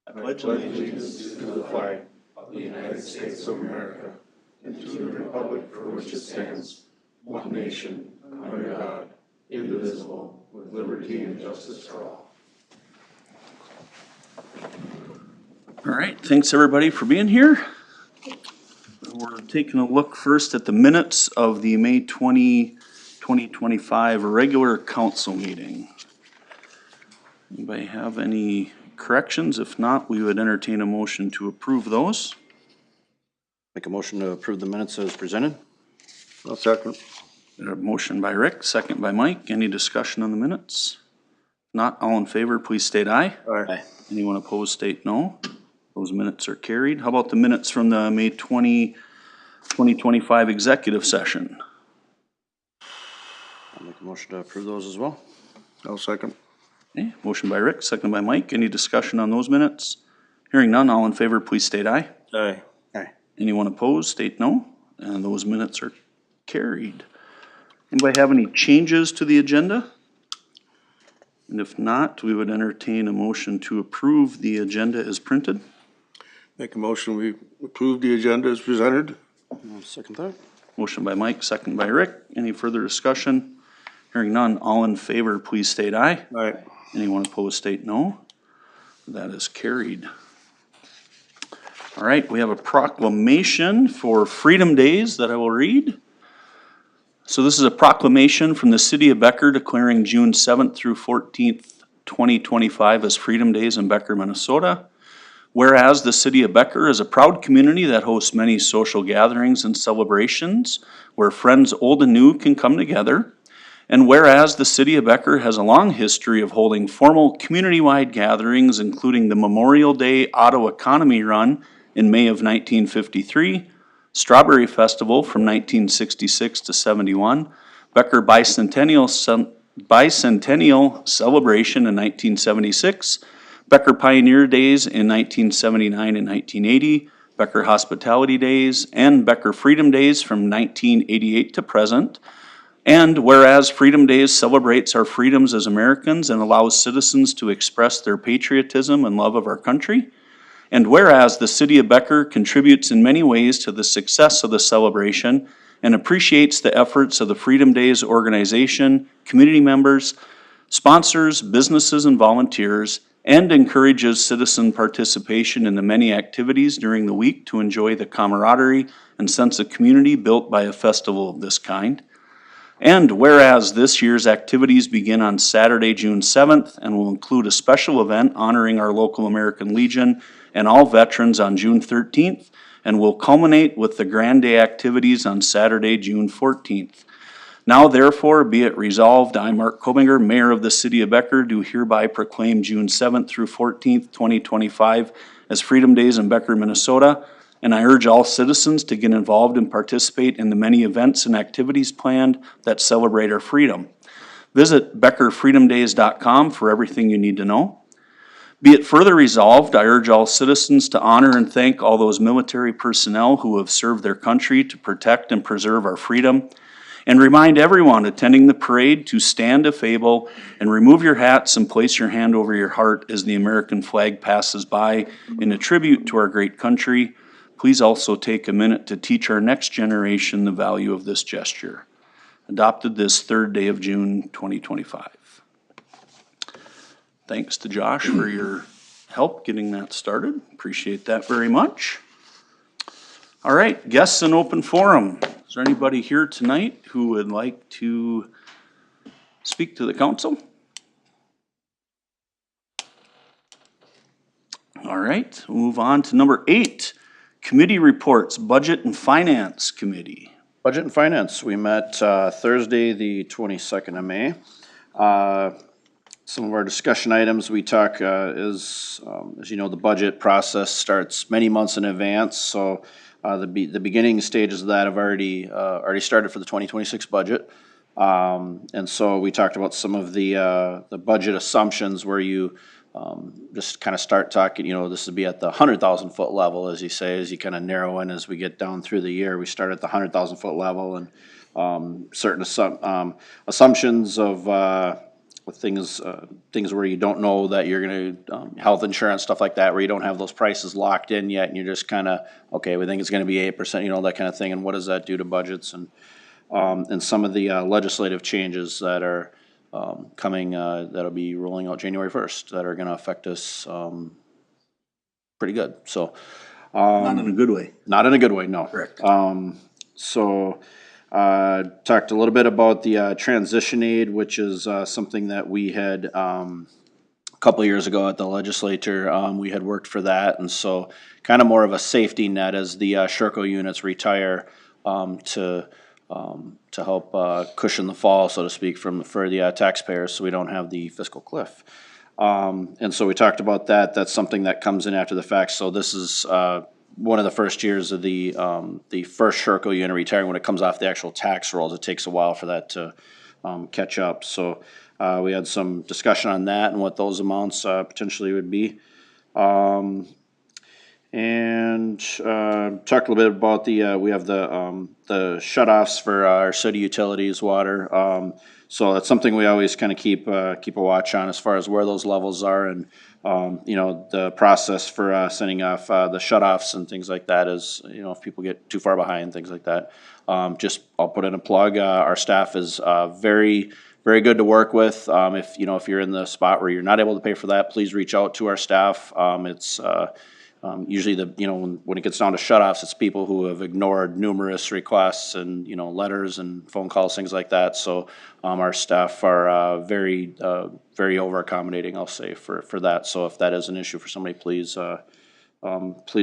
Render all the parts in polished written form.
I pledge allegiance to the flag of the United States of America and to the republic for which it stands, one nation, under God, indivisible, with liberty and justice for all. All right, thanks everybody for being here. We're taking a look first at the minutes of the May 20, 2025 regular council meeting. Anybody have any corrections? If not, we would entertain a motion to approve those. Make a motion to approve the minutes as presented. I'll second. A motion by Rick, second by Mike. Any discussion on the minutes? Not all in favor, please state aye. Aye. Anyone opposed, state no. Those minutes are carried. How about the minutes from the May 20, 2025 executive session? I'll make a motion to approve those as well. I'll second. Okay, motion by Rick, second by Mike. Any discussion on those minutes? Hearing none, all in favor, please state aye. Aye. Aye. Anyone opposed, state no. And those minutes are carried. Anybody have any changes to the agenda? And if not, we would entertain a motion to approve the agenda as printed. Make a motion, we approve the agenda as presented. I'll second that. Motion by Mike, second by Rick. Any further discussion? Hearing none, all in favor, please state aye. Aye. Anyone opposed, state no. That is carried. All right, we have a proclamation for Freedom Days that I will read. So this is a proclamation from the City of Becker declaring June 7th through 14th, 2025 as Freedom Days in Becker, Minnesota. Whereas the City of Becker is a proud community that hosts many social gatherings and celebrations where friends old and new can come together. And whereas the City of Becker has a long history of holding formal community-wide gatherings, including the Memorial Day Auto Economy Run in May of 1953, Strawberry Festival from 1966 to 71, Becker Bicentennial Celebration in 1976, Becker Pioneer Days in 1979 and 1980, Becker Hospitality Days, and Becker Freedom Days from 1988 to present. And whereas Freedom Days celebrates our freedoms as Americans and allows citizens to express their patriotism and love of our country, and whereas the City of Becker contributes in many ways to the success of the celebration and appreciates the efforts of the Freedom Days organization, community members, sponsors, businesses, and volunteers, and encourages citizen participation in the many activities during the week to enjoy the camaraderie and sense of community built by a festival of this kind. And whereas this year's activities begin on Saturday, June 7th, and will include a special event honoring our local American Legion and all veterans on June 13th, and will culminate with the Grand Day activities on Saturday, June 14th. Now therefore, be it resolved, I, Mark Kobinger, Mayor of the City of Becker, do hereby proclaim June 7th through 14th, 2025 as Freedom Days in Becker, Minnesota, and I urge all citizens to get involved and participate in the many events and activities planned that celebrate our freedom. Visit beckerfreedomdays.com for everything you need to know. Be it further resolved, I urge all citizens to honor and thank all those military personnel who have served their country to protect and preserve our freedom, and remind everyone attending the parade to stand if able and remove your hats and place your hand over your heart as the American flag passes by in a tribute to our great country. Please also take a minute to teach our next generation the value of this gesture. Adopted this 3rd day of June, 2025. Thanks to Josh for your help getting that started. Appreciate that very much. All right, guests in open forum. Is there anybody here tonight who would like to speak to the council? All right, we'll move on to number 8. Committee reports, Budget and Finance Committee. Budget and Finance, we met Thursday, the 22nd of May. Some of our discussion items we talk is, as you know, the budget process starts many months in advance. So the beginning stages of that have already started for the 2026 budget. And so we talked about some of the budget assumptions where you just kind of start talking, you know, this would be at the 100,000 foot level, as you say, as you kind of narrow in as we get down through the year. We start at the 100,000 foot level and certain assumptions of with things where you don't know that you're gonna, health insurance, stuff like that, where you don't have those prices locked in yet, and you're just kinda, okay, we think it's gonna be 8%, you know, that kind of thing, and what does that do to budgets? And some of the legislative changes that are coming, that'll be rolling out January 1st, that are gonna affect us pretty good, so. Not in a good way. Not in a good way, no. Correct. Talked a little bit about the transition aid, which is something that we had a couple of years ago at the legislature. We had worked for that, and so kind of more of a safety net as the Sherco units retire to help cushion the fall, so to speak, for the taxpayers, so we don't have the fiscal cliff. And so we talked about that. That's something that comes in after the fact. So this is one of the first years of the first Sherco unit retiring. When it comes off the actual tax rolls, it takes a while for that to catch up. So we had some discussion on that and what those amounts potentially would be. And talked a little bit about we have the shut-offs for our city utilities, water. So that's something we always kind of keep a watch on as far as where those levels are, and you know, the process for sending off the shut-offs and things like that is, you know, if people get too far behind, things like that. Just, I'll put in a plug. Our staff is very good to work with. If you're in the spot where you're not able to pay for that, please reach out to our staff. It's usually when it gets down to shut-offs, it's people who have ignored numerous requests and, you know, letters and phone calls, things like that. So our staff are very over accommodating, I'll say, for that. So if that is an issue for somebody, please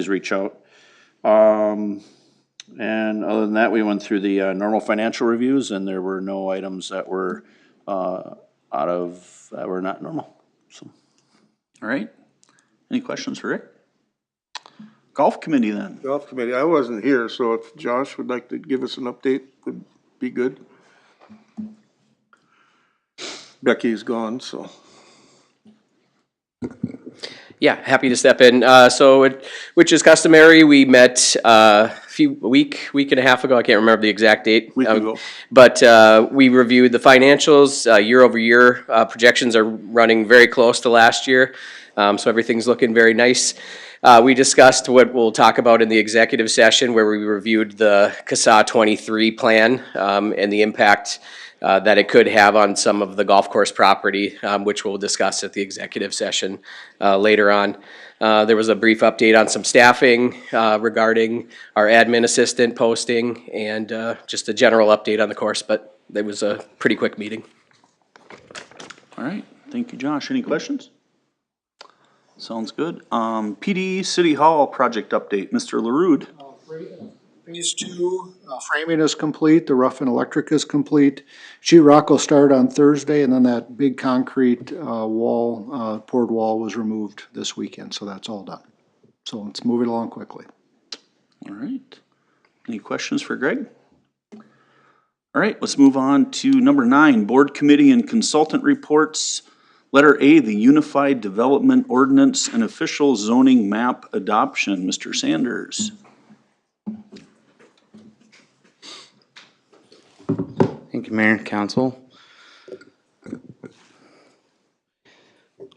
reach out. And other than that, we went through the normal financial reviews, and there were no items that were that were not normal. So. All right. Any questions for Rick? Golf committee then. Golf committee, I wasn't here, so if Josh would like to give us an update, would be good. Becky's gone, so. Yeah, happy to step in. Which is customary, we met a week and a half ago. I can't remember the exact date. Week ago. But we reviewed the financials. Year over year, projections are running very close to last year. So everything's looking very nice. We discussed what we'll talk about in the executive session, where we reviewed the CASA 23 plan and the impact that it could have on some of the golf course property, which we'll discuss at the executive session later on. There was a brief update on some staffing regarding our admin assistant posting, and just a general update on the course, but it was a pretty quick meeting. All right. Thank you, Josh. Any questions? Sounds good. PD City Hall project update, Mr. LaRude. Phase 2 framing is complete, the rough and electric is complete. Sheet rock will start on Thursday, and then that big concrete poured wall was removed this weekend, so that's all done. So it's moving along quickly. All right. Any questions for Greg? All right, let's move on to number 9, board committee and consultant reports. Letter A, the Unified Development Ordinance and Official Zoning Map Adoption. Mr. Sanders. Thank you, Mayor and Council.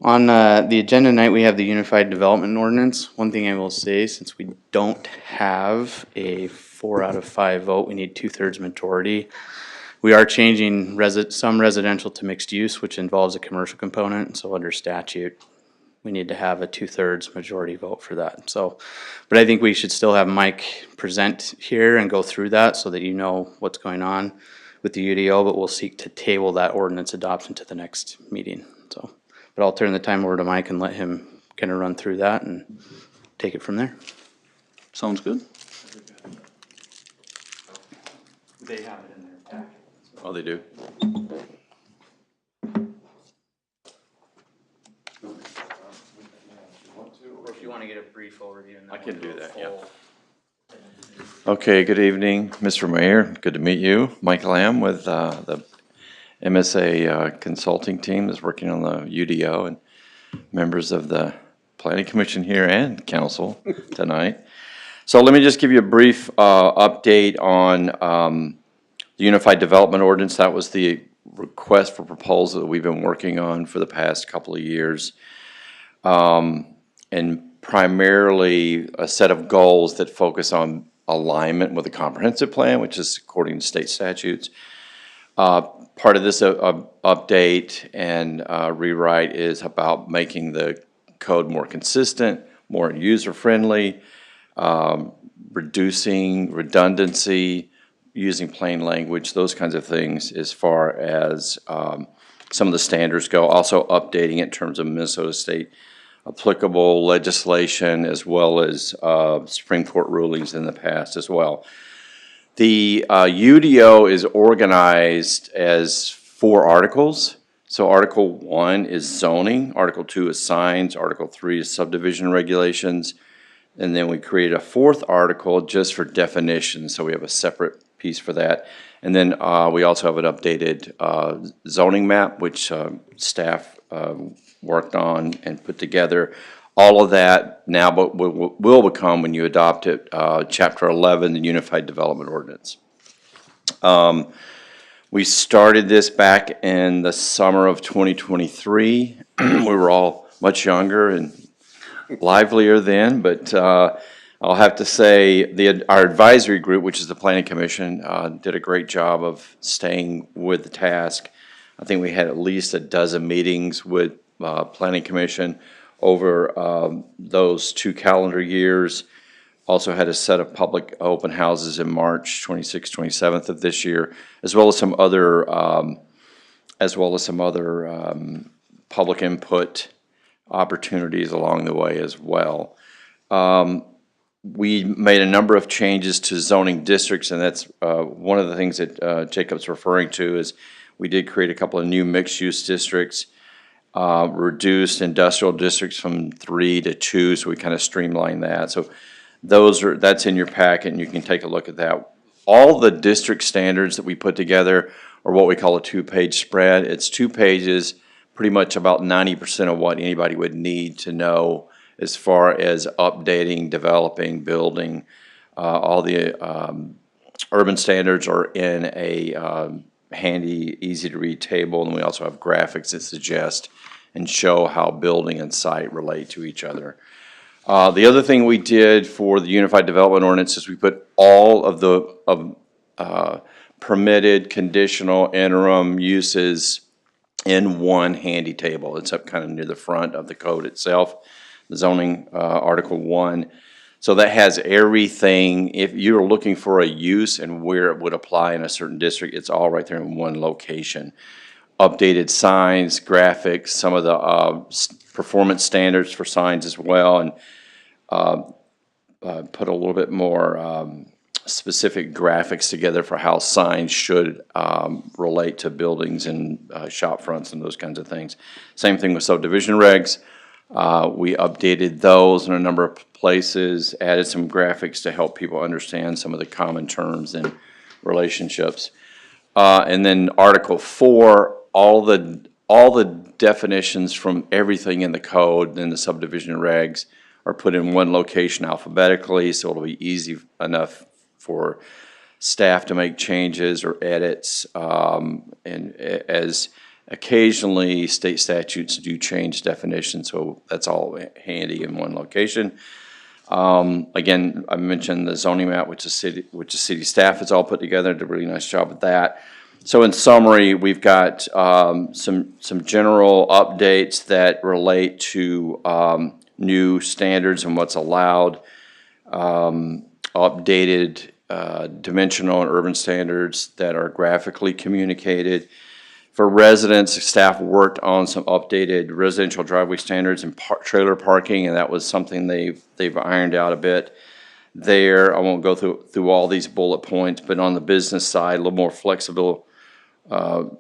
On the agenda tonight, we have the Unified Development Ordinance. One thing I will say, since we don't have a 4 out of 5 vote, we need 2/3 majority. We are changing some residential to mixed use, which involves a commercial component. So under statute, we need to have a 2/3 majority vote for that. So, but I think we should still have Mike present here and go through that so that you know what's going on with the UDO, but we'll seek to table that ordinance adoption to the next meeting. So, but I'll turn the time over to Mike and let him kind of run through that and take it from there. Sounds good. They have it in their packet. Oh, they do? Or if you want to get a brief overview. And then I can we'll do go that, yeah. full. Okay, good evening, Mr. Mayor. Good to meet you. Mike Lamb with the MSA consulting team that's working on the UDO, and members of the Planning Commission here and Council tonight. So let me just give you a brief update on the Unified Development Ordinance. That was the request for proposal that we've been working on for the past couple of years. And primarily a set of goals that focus on alignment with the comprehensive plan, which is according to state statutes. Part of this update and rewrite is about making the code more consistent, more user-friendly, reducing redundancy, using plain language, those kinds of things as far as some of the standards go. Also updating it in terms of Minnesota State applicable legislation as well as Supreme Court rulings in the past as well. The UDO is organized as 4 articles. So Article 1 is zoning, Article 2 is signs, Article 3 is subdivision regulations, and then we create a 4th article just for definitions, so we have a separate piece for that. And then we also have an updated zoning map, which staff worked on and put together. All of that now will become, when you adopt it, Chapter 11, the Unified Development Ordinance. We started this back in the summer of 2023. We were all much younger and livelier then, but I'll have to say our advisory group, which is the Planning Commission, did a great job of staying with the task. I think we had at least a dozen meetings with Planning Commission over those 2 calendar years. Also had a set of public open houses in March 26th, 27th of this year, as well as some other public input opportunities along the way as well. We made a number of changes to zoning districts, and that's one of the things that Jacob's referring to is we did create a couple of new mixed-use districts, reduced industrial districts from 3 to 2, so we kind of streamlined that. So that's in your packet, and you can take a look at that. All the district standards that we put together are what we call a 2-page spread. It's 2 pages, pretty much about 90% of what anybody would need to know as far as updating, developing, building. All the urban standards are in a handy, easy-to-read table, and we also have graphics that suggest and show how building and site relate to each other. The other thing we did for the Unified Development Ordinance is we put all of the permitted, conditional, interim uses in one handy table. It's up kind of near the front of the code itself, the zoning Article 1. So that has everything. If you're looking for a use and where it would apply in a certain district, it's all right there in one location. Updated signs, graphics, some of the performance standards for signs as well, and put a little bit more specific graphics together for how signs should relate to buildings and shop fronts and those kinds of things. Same thing with subdivision regs. We updated those in a number of places, added some graphics to help people understand some of the common terms and relationships. And then Article 4, all the definitions from everything in the code and the subdivision regs are put in one location alphabetically, so it'll be easy enough for staff to make changes or edits. And as occasionally state statutes do change definitions, so that's all handy in one location. Again, I mentioned the zoning map, which is city staff has all put together, did a really nice job with that. So in summary, we've got some general updates that relate to new standards and what's allowed, updated dimensional and urban standards that are graphically communicated. For residents, staff worked on some updated residential driveway standards and trailer parking, and that was something they've ironed out a bit there. I won't go through all these bullet points, but on the business side, a little more flexible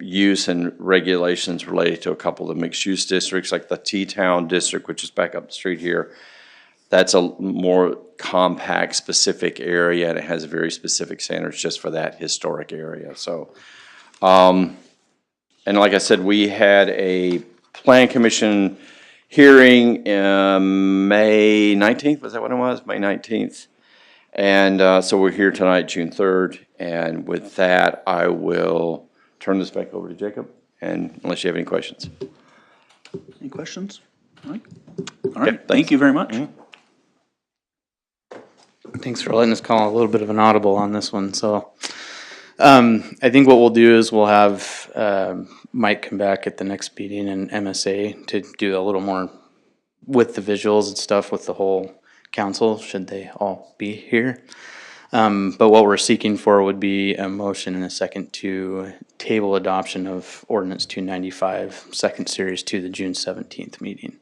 use and regulations related to a couple of mixed-use districts, like the T-Town district, which is back up the street here. That's a more compact, specific area, and it has very specific standards just for that historic area. So, and like I said, we had a Plan Commission hearing May 19th. Was that what it was? May 19th. And so we're here tonight, June 3rd. And with that, I will turn this back over to Jacob, and unless you have any questions. Any questions? Mike? All right, thank you very much. Thanks for letting us call a little bit of an audible on this one, so. I think what we'll do is we'll have, Mike come back at the next meeting and MSA to do a little more with the visuals and stuff with the whole council, should they all be here. But what we're seeking for would be a motion and a second to table adoption of ordinance 295, second series to the June 17th meeting.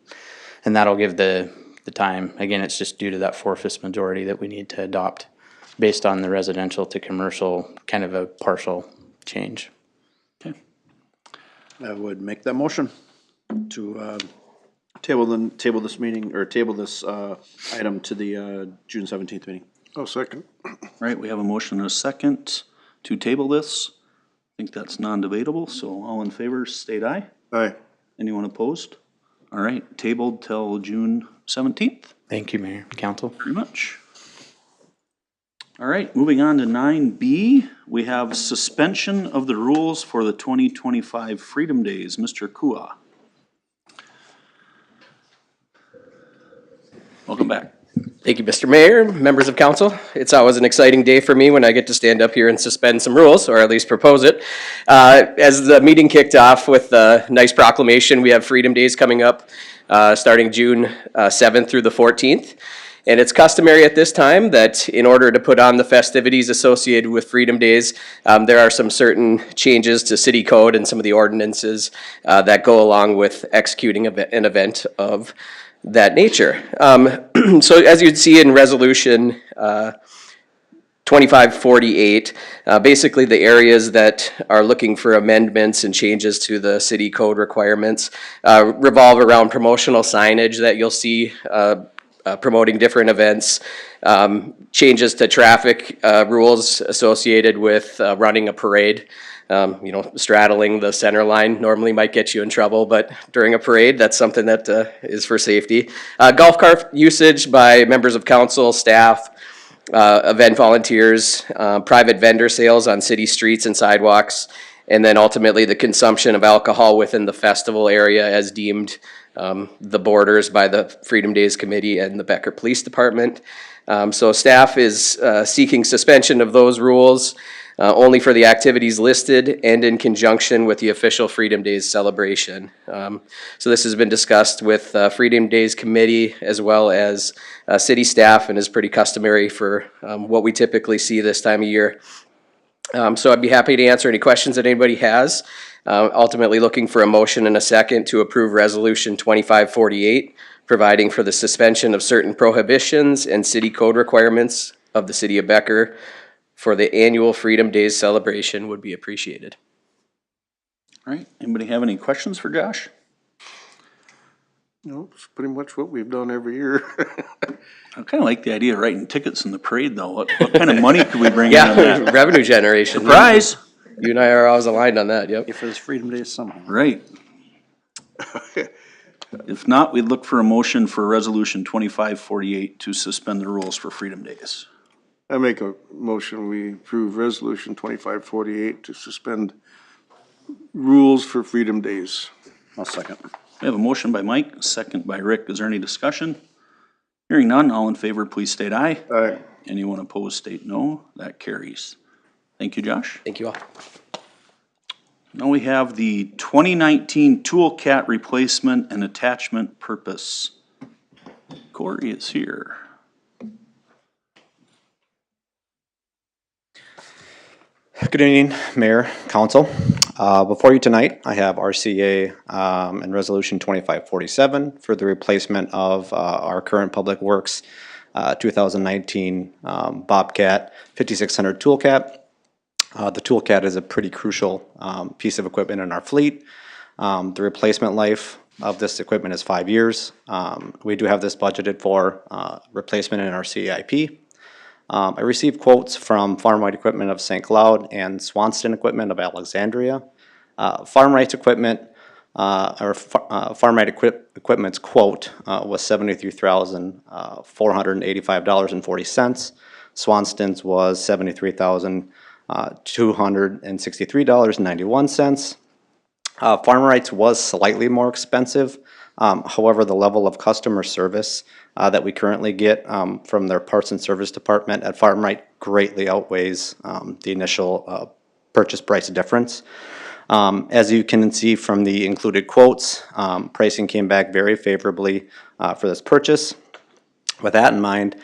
And that'll give the time, again, it's just due to that 4/5 majority that we need to adopt based on the residential to commercial, kind of a partial change. Okay. I would make that motion to, table this meeting, or table this, item to the, June 17th meeting. Oh, second. All right, we have a motion and a second to table this. I think that's non-debatable, so all in favor state aye. Aye. Anyone opposed? All right, tabled till June 17th. Thank you, Mayor, Council. Very much. All right, moving on to 9B, we have suspension of the rules for the 2025 Freedom Days. Mr. Kua. Welcome back. Thank you, Mr. Mayor, members of council. It's always an exciting day for me when I get to stand up here and suspend some rules, or at least propose it. As the meeting kicked off with a nice proclamation, we have Freedom Days coming up, starting June 7th through the 14th. And it's customary at this time that in order to put on the festivities associated with Freedom Days, there are some certain changes to city code and some of the ordinances that go along with executing an event of that nature. So as you'd see in resolution 2548, basically the areas that are looking for amendments and changes to the city code requirements revolve around promotional signage that you'll see promoting different events, changes to traffic rules associated with running a parade. Straddling the center line normally might get you in trouble, but during a parade, that's something that is for safety. Golf cart usage by members of council, staff, event volunteers, private vendor sales on city streets and sidewalks, and then ultimately the consumption of alcohol within the festival area as deemed the borders by the Freedom Days Committee and the Becker Police Department. So staff is seeking suspension of those rules only for the activities listed and in conjunction with the official Freedom Days celebration. So this has been discussed with Freedom Days Committee as well as city staff, and is pretty customary for what we typically see this time of year. So I'd be happy to answer any questions that anybody has. Ultimately looking for a motion and a second to approve resolution 2548, providing for the suspension of certain prohibitions and city code requirements of the city of Becker for the annual Freedom Days celebration would be appreciated. All right, anybody have any questions for Josh? No, it's pretty much what we've done every year. I kind of like the idea of writing tickets in the parade, though. What kind of money could we bring in on Yeah, that? revenue generation. Surprise! You and I are always aligned on that, yep. If it's Freedom Days somehow. Right. If not, we'd look for a motion for resolution 2548 to suspend the rules for Freedom Days. I make a motion, we approve resolution 2548 to suspend rules for Freedom Days. I'll second. We have a motion by Mike, a second by Rick. Is there any discussion? Hearing none, all in favor, please state aye. Aye. Anyone opposed, state no. That carries. Thank you, Josh. Thank you all. Now we have the 2019 Toolcat replacement and attachment purpose. Corey is here. Good evening, Mayor, Council. Before you tonight, I have RCA and Resolution 2547 for the replacement of our current Public Works 2019 Bobcat 5600 Toolcat. The Toolcat is a pretty crucial piece of equipment in our fleet. The replacement life of this equipment is 5 years. We do have this budgeted for replacement in our CIP. I received quotes from Farm Right Equipment of St. Cloud and Swanston Equipment of Alexandria. Farm Right's equipment, Farm Right Equipment's quote was $73,485.40. Swanston's was $73,000. $263.91. Farm rights was slightly more expensive. However, the level of customer service that we currently get from their parts and service department at Farm Right greatly outweighs the initial purchase price difference. As you can see from the included quotes, pricing came back very favorably for this purchase. With that in mind,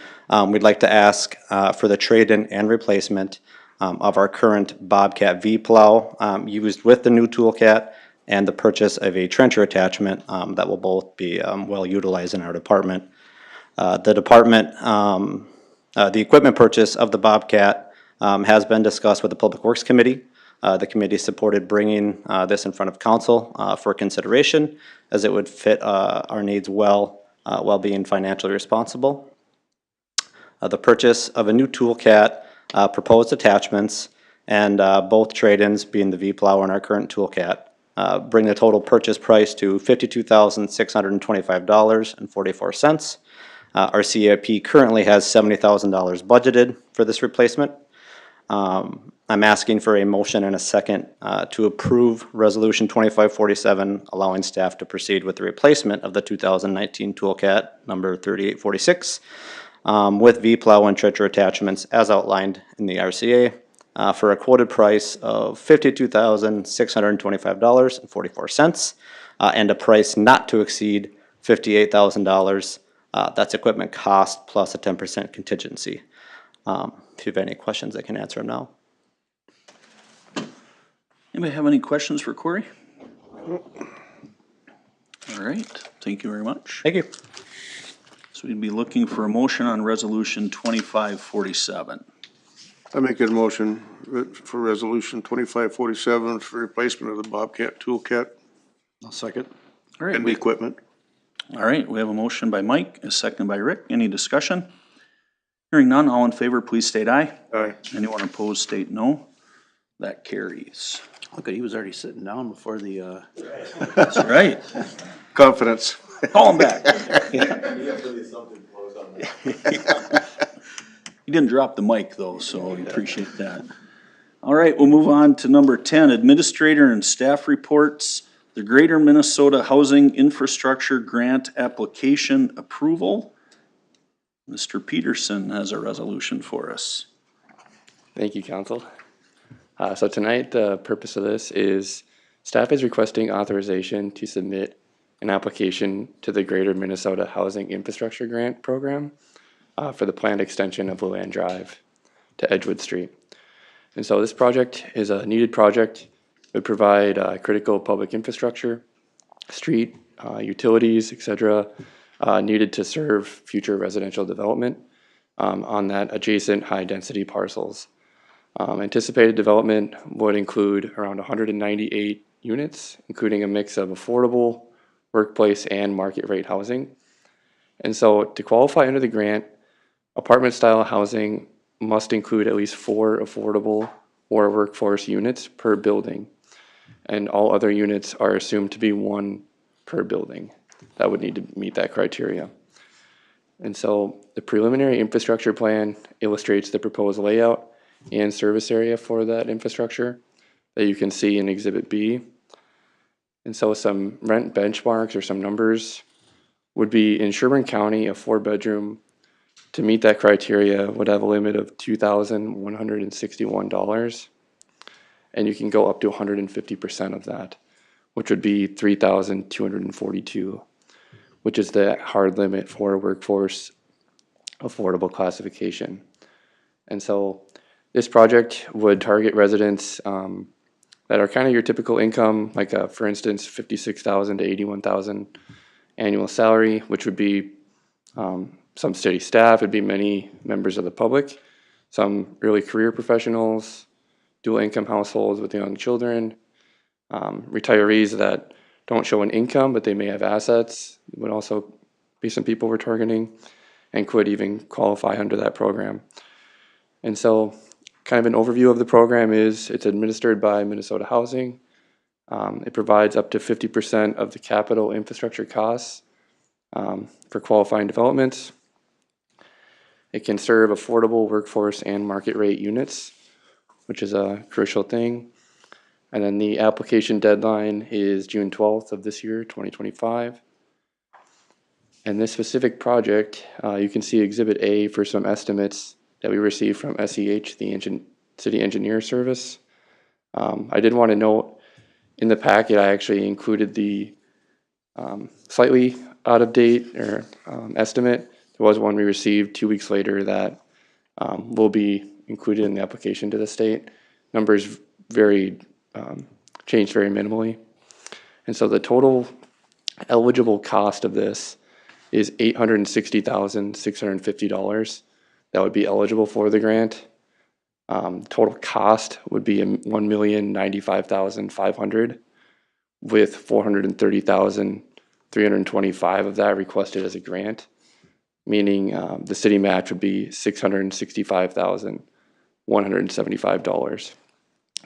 we'd like to ask for the trade-in and replacement of our current Bobcat V plow used with the new toolcat and the purchase of a trencher attachment that will both be well utilized in our department. The equipment purchase of the Bobcat has been discussed with the Public Works Committee. The committee supported bringing this in front of council for consideration, as it would fit our needs well while being financially responsible. The purchase of a new toolcat, proposed attachments, and both trade-ins, being the V-plow and our current toolcat, bring the total purchase price to $52,625.44. Our CIP currently has $70,000 budgeted for this replacement. I'm asking for a motion and a second to approve Resolution 2547, allowing staff to proceed with the replacement of the 2019 toolcat number 3846 with V-plow and trencher attachments as outlined in the RCA for a quoted price of $52,625.44 and a price not to exceed $58,000. That's equipment cost plus a 10% contingency. If you have any questions, I can answer them now. Anybody have any questions for Corey? All right, thank you very much. Thank you. So we'd be looking for a motion on resolution 2547. I make a motion for resolution 2547 for replacement of the Bobcat toolcat I'll second. All right, and the equipment. all right, we have a motion by Mike, a second by Rick. Any discussion? Hearing none, all in favor, please state aye. Aye. Anyone opposed, state no. That carries. Look, he was already sitting down before the, That's right. Confidence. Call him back. He didn't drop the mic though, so we appreciate that. All right, we'll move on to number 10, administrator and staff reports. The Greater Minnesota Housing Infrastructure Grant Application Approval. Mr. Peterson has a resolution for us. Thank you, Council. So tonight, the purpose of this is staff is requesting authorization to submit an application to the Greater Minnesota Housing Infrastructure Grant Program for the planned extension of Luann Drive to Edgewood Street. And so this project is a needed project. It would provide critical public infrastructure, street, utilities, etc., needed to serve future residential development on that adjacent high-density parcels. Anticipated development would include around 198 units, including a mix of affordable, workplace, and market rate housing. And so to qualify under the grant, apartment-style housing must include at least 4 affordable or workforce units per building. And all other units are assumed to be 1 per building. That would need to meet that criteria. And so the preliminary infrastructure plan illustrates the proposed layout and service area for that infrastructure that you can see in Exhibit B. And so some rent benchmarks or some numbers would be in Sherburne County, a 4-bedroom to meet that criteria would have a limit of $2,161. And you can go up to 150% of that, which would be $3,242, which is the hard limit for workforce affordable classification. And so this project would target residents that are kind of your typical income, like for instance, $56,000 to $81,000 annual salary, which would be some city staff, it'd be many members of the public, some early career professionals, dual income households with young children, retirees that don't show an income, but they may have assets, would also be some people we're targeting, and could even qualify under that program. And so kind of an overview of the program is it's administered by Minnesota Housing. It provides up to 50% of the capital infrastructure costs for qualifying developments. It can serve affordable workforce and market rate units which is a crucial thing. And then the application deadline is June 12th of this year, 2025. And this specific project, you can see Exhibit A for some estimates that we received from SEH, the City Engineer Service. I did want to note in the packet, I actually included the slightly out of date or estimate. There was one we received 2 weeks later that will be included in the application to the state. Numbers changed very minimally. And so the total eligible cost of this is $860,650 that would be eligible for the grant. Total cost would be $1,095,500 with $430,325 of that requested as a grant, meaning the city match would be $665,175.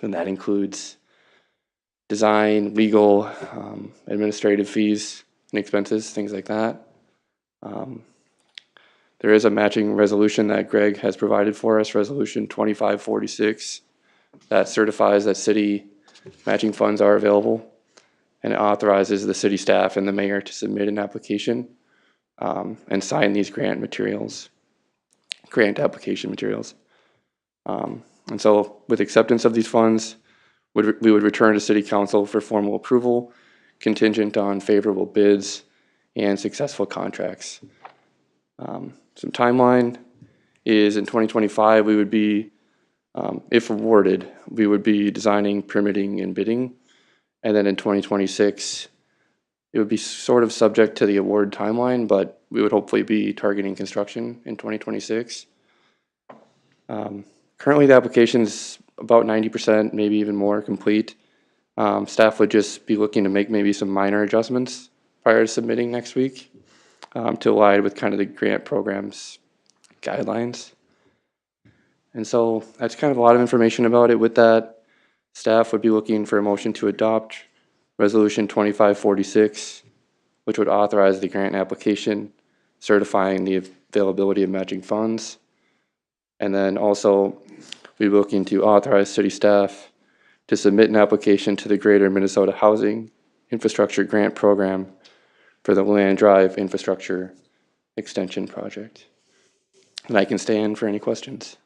And that includes design, legal, administrative fees and expenses, things like that. There is a matching resolution that Greg has provided for us, Resolution 2546, that certifies that city matching funds are available, and it authorizes the city staff and the mayor to submit an application and sign these grant application materials. And so with acceptance of these funds, we would return to City Council for formal approval, contingent on favorable bids and successful contracts. Some timeline is in 2025, we would be, if awarded, we would be designing, permitting, and bidding. And then in 2026, it would be sort of subject to the award timeline, but we would hopefully be targeting construction in 2026. Currently, the application's about 90%, maybe even more complete. Staff would just be looking to make maybe some minor adjustments prior to submitting next week to align with kind of the grant program's guidelines. And so that's kind of a lot of information about it. With that, staff would be looking for a motion to adopt Resolution 2546, which would authorize the grant application, certifying the availability of matching funds. And then also, we'd be looking to authorize city staff to submit an application to the Greater Minnesota Housing Infrastructure Grant Program for the Land Drive Infrastructure Extension Project. And I can stay in for any questions.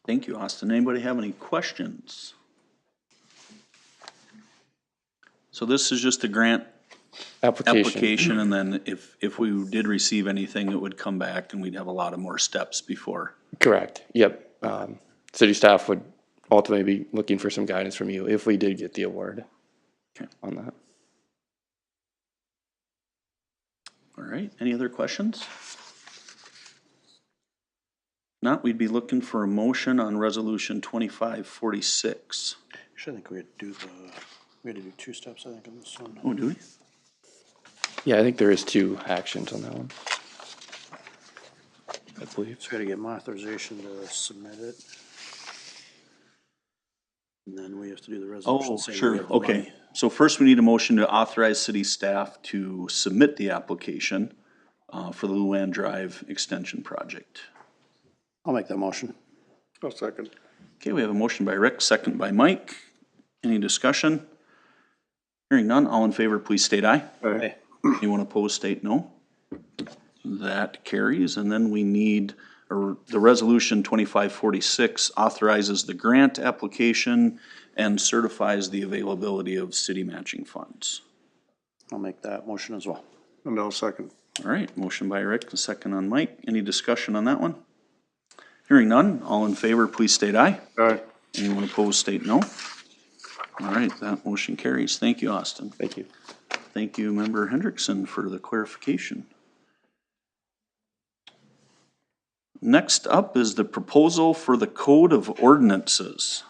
Thank you, Austin. Anybody have any questions? So this is just a grant application, and then if we did receive anything, it would come back and we'd have a lot of more steps before. Correct. Yep. City staff would ultimately be looking for some guidance from you if we did get the award on that. All right, any other questions? Not, we'd be looking for a motion on Resolution 2546. Actually, I think we had to do 2 steps, I think, on this one. Oh, do we? Yeah, I think there is 2 actions on that one, I believe. So we gotta get my authorization to submit it. And then we have to do the resolution. Oh, saying we sure, have the okay. money. So first we need a motion to authorize city staff to submit the application for the Luann Drive Extension Project. I'll make that motion. I'll second. Okay, we have a motion by Rick, second by Mike. Any discussion? Hearing none, all in favor, please state aye. Aye. Anyone opposed, state no. That carries, and then we need, the resolution 2546 authorizes the grant application and certifies the availability of city matching funds. I'll make that motion as well. And I'll second. All right, motion by Rick, a second on Mike. Any discussion on that one? Hearing none, all in favor, please state aye. Aye. Anyone opposed, state no. All right, that motion carries. Thank you, Austin. Thank you. Thank you, Member Hendrickson, for the clarification. Next up is the proposal for the Code of Ordinances.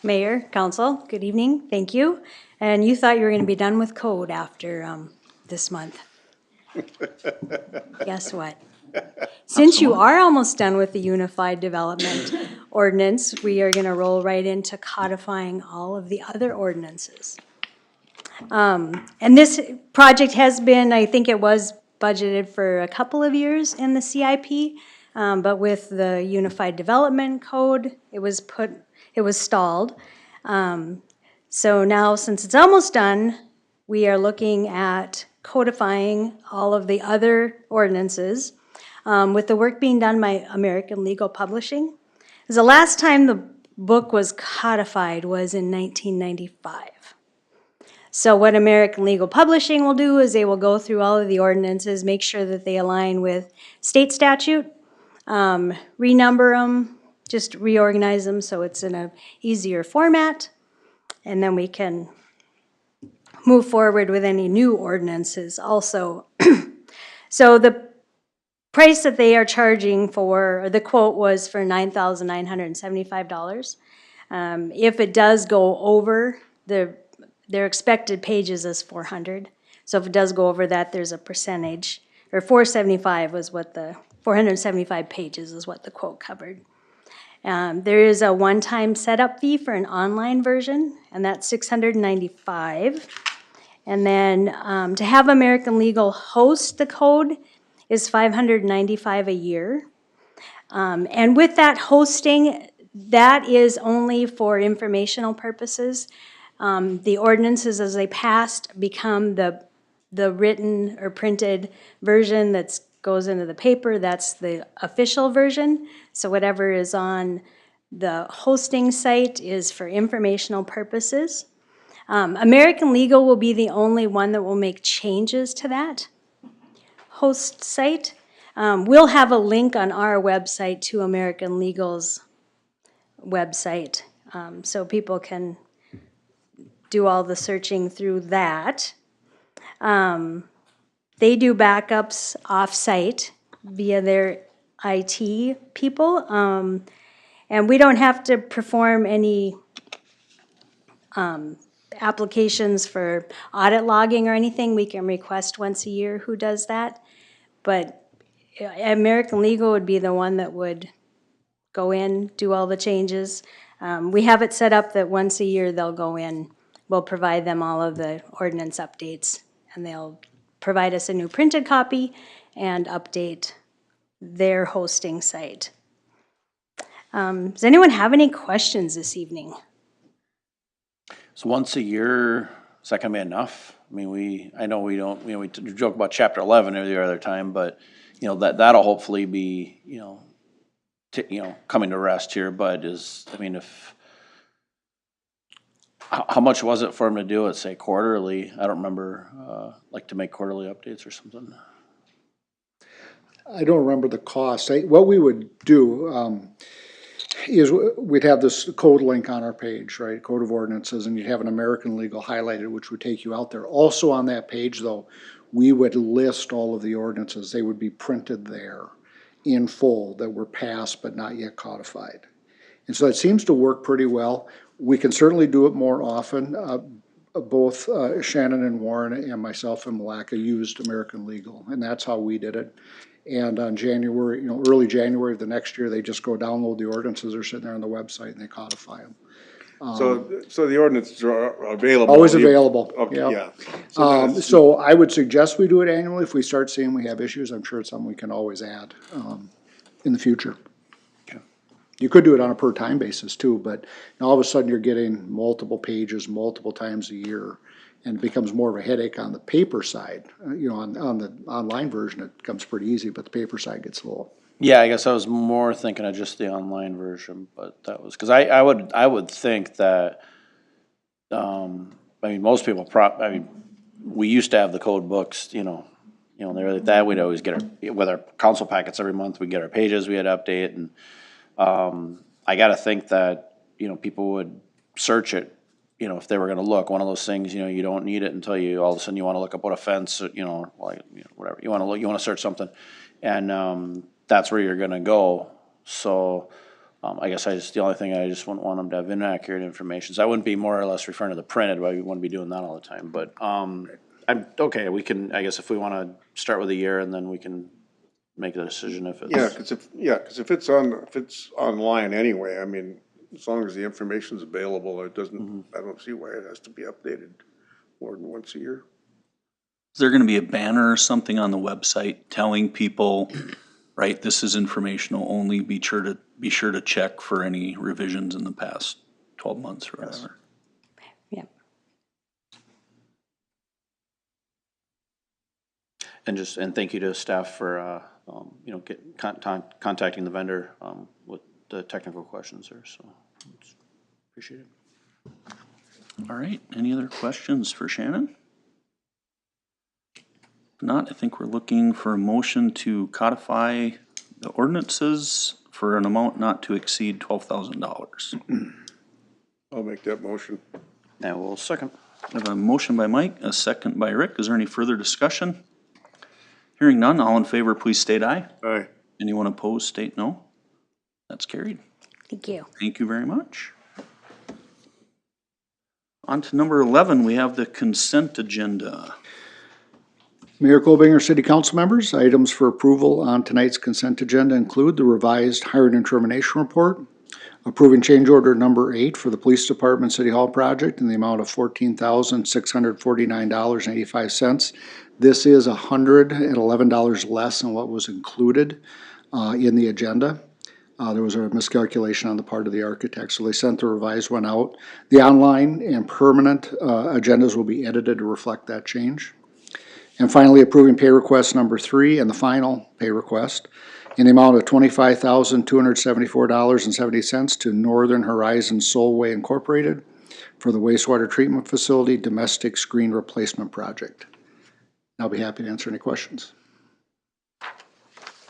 Mayor, council, good evening, thank you. And you thought you were gonna be done with code after, this month. Guess what? Since you are almost done with the Unified Development Ordinance, we are gonna roll right into codifying all of the other ordinances. And this project has been, I think it was budgeted for a couple of years in the CIP, but with the Unified Development Code, it was stalled. So now, since it's almost done, we are looking at codifying all of the other ordinances, with the work being done by American Legal Publishing. 'Cause the last time the book was codified was in 1995. So what American Legal Publishing will do is they will go through all of the ordinances, make sure that they align with state statute, renumber them, just reorganize them so it's in a easier format, and then we can move forward with any new ordinances also. So the price that they are charging for, or the quote was for $9,975. If it does go over, their expected pages is 400. So if it does go over that, there's a percentage, or 475 was what 475 pages is what the quote covered. There is a one-time setup fee for an online version, and that's $695. And then to have American Legal host the code is $595 a year. And with that hosting, that is only for informational purposes. The ordinances as they passed become the written or printed version that goes into the paper. That's the official version. So whatever is on the hosting site is for informational purposes. American Legal will be the only one that will make changes to that host site. We'll have a link on our website to American Legal's website, so people can do all the searching through that. They do backups off-site via their IT people, and we don't have to perform any applications for audit logging or anything. We can request once a year who does that. But American Legal would be the one that would go in, do all the changes. We have it set up that once a year they'll go in, we'll provide them all of the ordinance updates, and they'll provide us a new printed copy and update their hosting site. Does anyone have any questions this evening? So once a year, is that gonna be enough? I mean, I know we don't, we joke about chapter 11 every other time, but, that'll hopefully be, coming to rest here, but how much was it for him to do it, say quarterly? I don't remember, like to make quarterly updates or something. I don't remember the cost. What we would do, is we'd have this code link on our page, right? Code of Ordinances, and you'd have an American Legal highlighted, which would take you out there. Also on that page, though, we would list all of the ordinances. They would be printed there in full that were passed but not yet codified. And so it seems to work pretty well. We can certainly do it more often. Both Shannon and Warren and myself and Malacca used American Legal, and that's how we did it. And on January, early January of the next year, they just go download the ordinances. They're sitting there on the website and they codify them. So the ordinances are available? Always available, Okay, yeah. yeah. So I would suggest we do it annually. If we start seeing we have issues, I'm sure it's something we can always add in the future. Okay. You could do it on a per time basis too, but now all of a sudden you're getting multiple pages multiple times a year. And it becomes more of a headache on the paper side. On the online version, it becomes pretty easy, but the paper side gets a little. Yeah, I guess I was more thinking of just the online version, but that was, cause I would think that, most people we used to have the code books, they're like that, we'd always get with our council packets every month, we'd get our pages, we had to update, and, I gotta think that, people would search it, if they were gonna look, one of those things, you don't need it until all of a sudden you wanna look up what a fence, whatever, you wanna search something, and, that's where you're gonna go, so, I guess the only thing I just wouldn't want them to have inaccurate information, so I wouldn't be more or less referring to the printed, but we wouldn't be doing that all the time, but, okay, we can, I guess if we wanna start with a year, and then we can make the decision if it's. Cause if it's online anyway, as long as the information's available, it doesn't, I don't see why it has to be updated more than once a year. Is there gonna be a banner or something on the website telling people, right, this is informational only, be sure to check for any revisions in the past 12 months or whatever? Yep. And thank you to staff for, contacting the vendor, with the technical questions there, so, appreciate it. All right, any other questions for Shannon? If not, I think we're looking for a motion to codify the ordinances for an amount not to exceed $12,000. I'll make that motion. Now we'll second. I have a motion by Mike, a second by Rick. Is there any further discussion? Hearing none, all in favor, please state aye. Aye. Anyone opposed, state no. That's carried. Thank you. Thank you very much. On to number 11, we have the consent agenda. Mayor Colbinger, City Council members, items for approval on tonight's consent agenda include the revised hiring and termination report, approving change order number 8 for the Police Department City Hall project in the amount of $14,649.85. This is $111 less than what was included in the agenda. There was a miscalculation on the part of the architect, so they sent the revised one out. The online and permanent agendas will be edited to reflect that change. And finally, approving pay request number 3 and the final pay request in the amount of $25,274.70 to Northern Horizon Solway Incorporated for the wastewater treatment facility domestic screen replacement project. I'll be happy to answer any questions.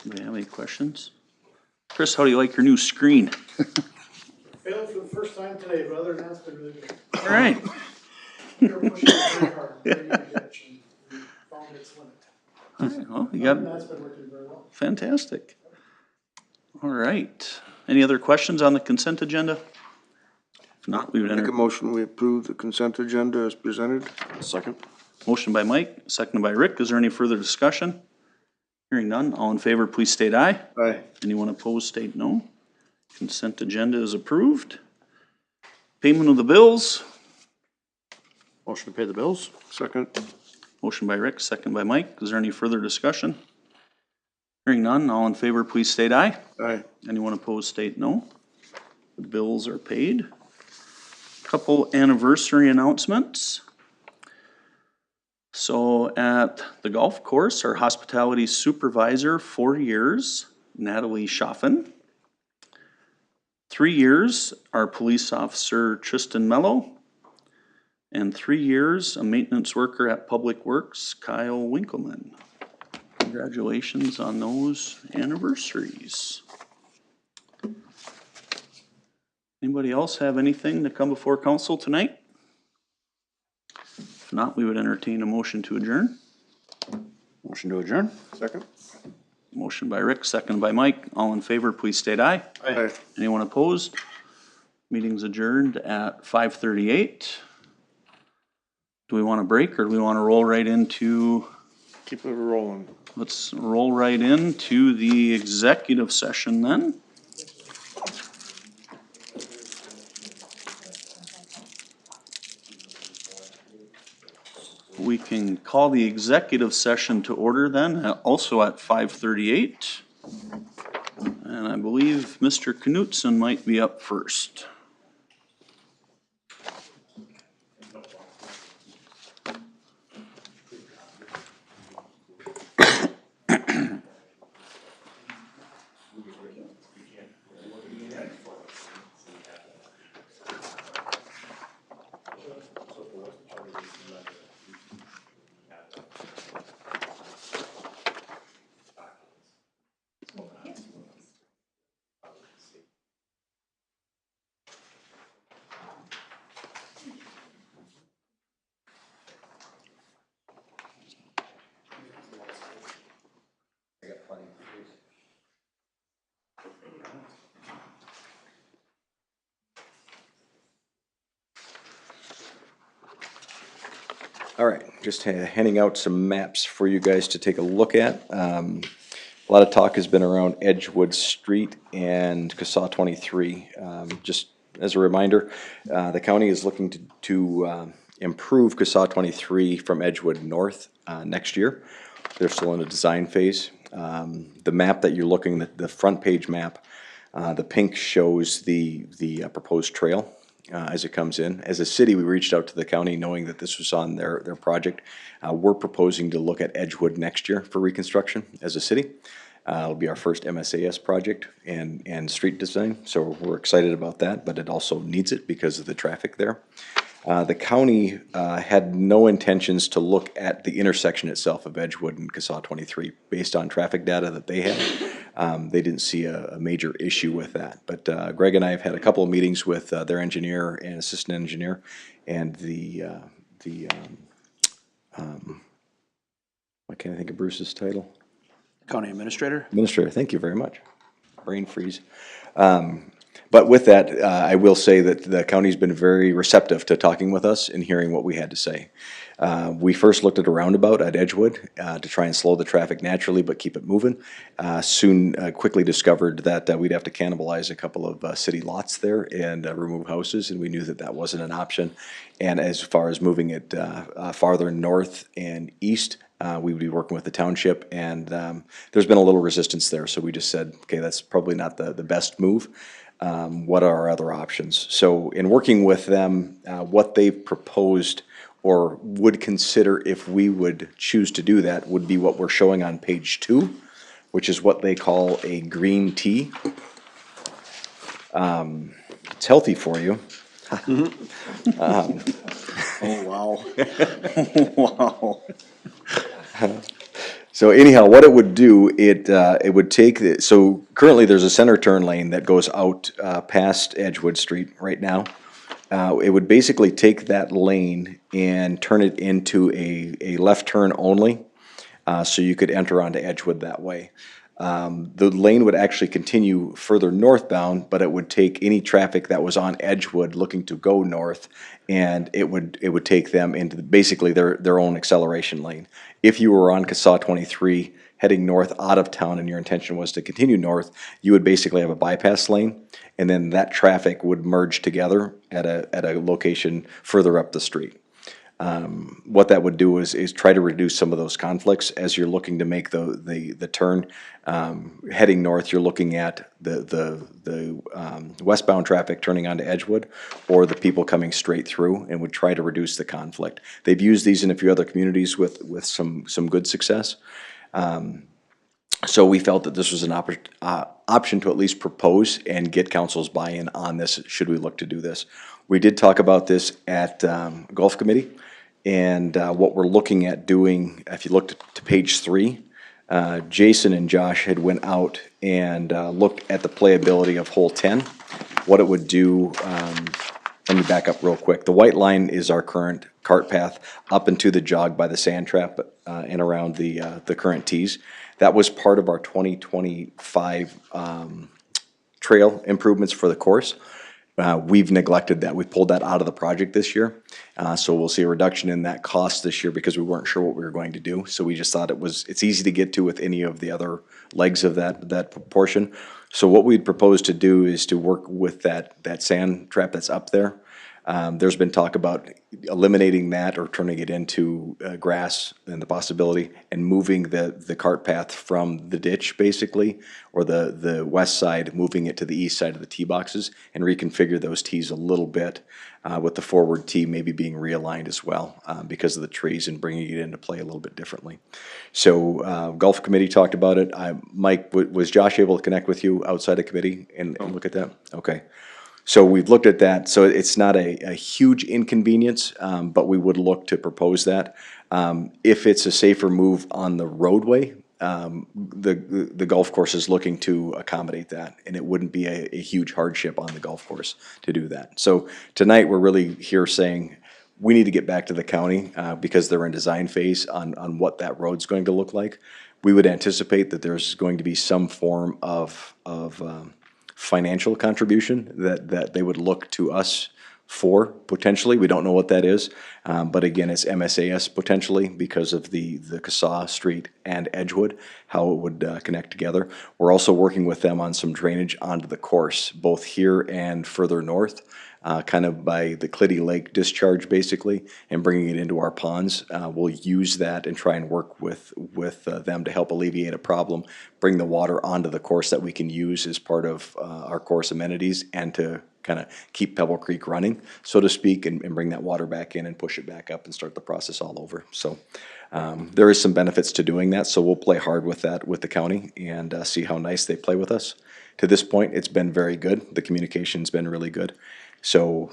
Do we have any questions? Chris, how do you like your new screen? Failed for the first time today, but other than that, it's been really good. All right. We're pushing it very hard, very good catch, and we found its limit. All right, well, you Other got than that's been working very well. fantastic. All right. Any other questions on the consent agenda? If not, we would Make a enter. motion, we approve the consent agenda as presented. Second. Motion by Mike, seconded by Rick. Is there any further discussion? Hearing none, all in favor, please state aye. Aye. Anyone opposed, state no. Consent agenda is approved. Payment of the bills. Motion to pay the bills? Second. Motion by Rick, second by Mike. Is there any further discussion? Hearing none, all in favor, please state aye. Aye. Anyone opposed, state no. The bills are paid. Couple anniversary announcements. So at the golf course, our hospitality supervisor, 4 years, Natalie Schaffen. 3 years, our police officer, Tristan Mello. And 3 years, a maintenance worker at Public Works, Kyle Winkleman. Congratulations on those anniversaries. Anybody else have anything to come before council tonight? If not, we would entertain a motion to adjourn. Motion to adjourn? Second. Motion by Rick, second by Mike. All in favor, please state aye. Aye. Anyone opposed? Meeting's adjourned at 5:38. Do we want to break or do we want to roll right into, Keep it rolling. let's roll right into the executive session then. We can call the executive session to order then, also at 5:38. And I believe Mr. Knutson might be up first. All right, just handing out some maps for you guys to take a look at. A lot of talk has been around Edgewood Street and CASA 23. Just as a reminder, the county is looking to improve CSAH 23 from Edgewood north next year. They're still in the design phase. The map that you're looking at, the front page map, the pink shows the proposed trail as it comes in. As a city, we reached out to the county knowing that this was on their project. We're proposing to look at Edgewood next year for reconstruction as a city. It'll be our first MSAS project and street design, so we're excited about that, but it also needs it because of the traffic there. The county had no intentions to look at the intersection itself of Edgewood and CSAH 23. Based on traffic data that they had, they didn't see a major issue with that. But Greg and I have had a couple of meetings with their engineer and assistant engineer, and why can't I think of Bruce's title? County Administrator? Administrator, thank you very much. Brain freeze. But with that, I will say that the county's been very receptive to talking with us and hearing what we had to say. We first looked at a roundabout at Edgewood to try and slow the traffic naturally but keep it moving. Soon quickly discovered that we'd have to cannibalize a couple of city lots there and remove houses, and we knew that that wasn't an option. And as far as moving it farther north and east, we would be working with the township, and there's been a little resistance there, so we just said, okay, that's probably not the best move. What are our other options? So in working with them, what they've proposed or would consider if we would choose to do that would be what we're showing on page 2, which is what they call a green tea. It's healthy for you. Oh, wow. Wow. So anyhow, what it would do, it would take, so currently there's a center turn lane that goes out past Edgewood Street right now. It would basically take that lane and turn it into a left turn only, so you could enter onto Edgewood that way. The lane would actually continue further northbound, but it would take any traffic that was on Edgewood looking to go north, and it would take them into basically their own acceleration lane. If you were on CSAH 23 heading north out of town and your intention was to continue north, you would basically have a bypass lane, and then that traffic would merge together at a location further up the street. What that would do is try to reduce some of those conflicts as you're looking to make the turn. Heading north, you're looking at the westbound traffic turning onto Edgewood, or the people coming straight through, and would try to reduce the conflict. They've used these in a few other communities with some good success. So we felt that this was an option to at least propose and get council's buy-in on this, should we look to do this. We did talk about this at Golf Committee, and what we're looking at doing, if you looked to page 3, Jason and Josh had went out and looked at the playability of hole 10. What it would do, let me back up real quick. The white line is our current cart path up into the jog by the sand trap and around the current tees. That was part of our 2025 trail improvements for the course. We've neglected that. We pulled that out of the project this year. So we'll see a reduction in that cost this year because we weren't sure what we were going to do. So we just thought it's easy to get to with any of the other legs of that portion. So what we'd propose to do is to work with that sand trap that's up there. There's been talk about eliminating that or turning it into grass, and the possibility, and moving the cart path from the ditch basically, or the west side, moving it to the east side of the tee boxes, and reconfigure those tees a little bit, with the forward tee maybe being realigned as well because of the trees, and bringing it into play a little bit differently. So Golf Committee talked about it. Mike, was Josh able to connect with you outside of committee and look at that? Okay. So we've looked at that, so it's not a huge inconvenience, but we would look to propose that. If it's a safer move on the roadway, the golf course is looking to accommodate that, and it wouldn't be a huge hardship on the golf course to do that. So tonight, we're really here saying, we need to get back to the county, because they're in design phase on what that road's going to look like. We would anticipate that there's going to be some form of financial contribution that they would look to us for, potentially. We don't know what that is, but again, it's MSAS potentially because of the CSAH Street and Edgewood, how it would connect together. We're also working with them on some drainage onto the course, both here and further north. kind of by the Clitty Lake discharge basically, and bringing it into our ponds. We'll use that and try and work with them to help alleviate a problem, bring the water onto the course that we can use as part of our course amenities, and to kind of keep Pebble Creek running, so to speak, and bring that water back in and push it back up and start the process all over. So there is some benefits to doing that, so we'll play hard with that with the county and see how nice they play with us. To this point, it's been very good. The communication's been really good. So